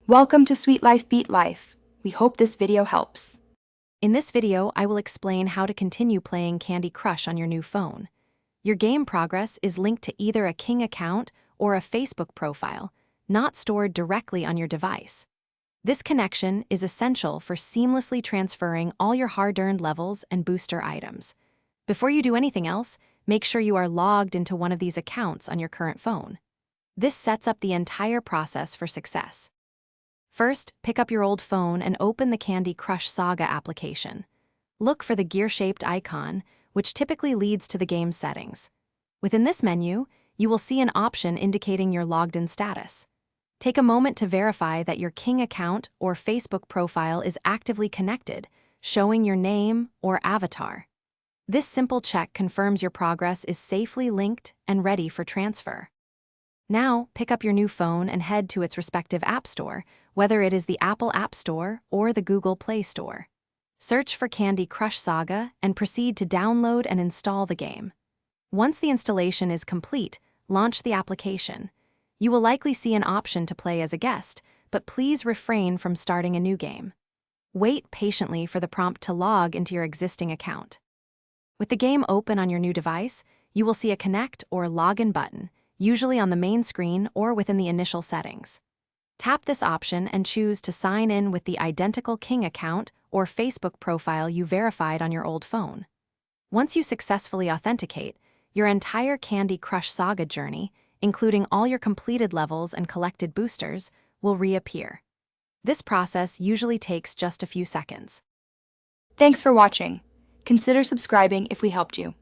Welcome to Sweet Life Beat Life. We hope this video helps. In this video, I will explain how to continue playing Candy Crush on your new phone. Your game progress is linked to either a King account or a Facebook profile, not stored directly on your device. This connection is essential for seamlessly transferring all your hard-earned levels and booster items. Before you do anything else, make sure you are logged into one of these accounts on your current phone. This sets up the entire process for success. First, pick up your old phone and open the Candy Crush Saga application. Look for the gear-shaped icon, which typically leads to the game's settings. Within this menu, you will see an option indicating your logged-in status. Take a moment to verify that your King account or Facebook profile is actively connected, showing your name or avatar. This simple check confirms your progress is safely linked and ready for transfer. Now, pick up your new phone and head to its respective app store, whether it is the Apple App Store or the Google Play Store. Search for Candy Crush Saga and proceed to download and install the game. Once the installation is complete, launch the application. You will likely see an option to play as a guest, but please refrain from starting a new game. Wait patiently for the prompt to log into your existing account. With the game open on your new device, you will see a Connect or Login button, usually on the main screen or within the initial settings. Tap this option and choose to sign in with the identical King account or Facebook profile you verified on your old phone. Once you successfully authenticate, your entire Candy Crush Saga journey, including all your completed levels and collected boosters, will reappear. This process usually takes just a few seconds. Thanks for watching. Consider subscribing if we helped you.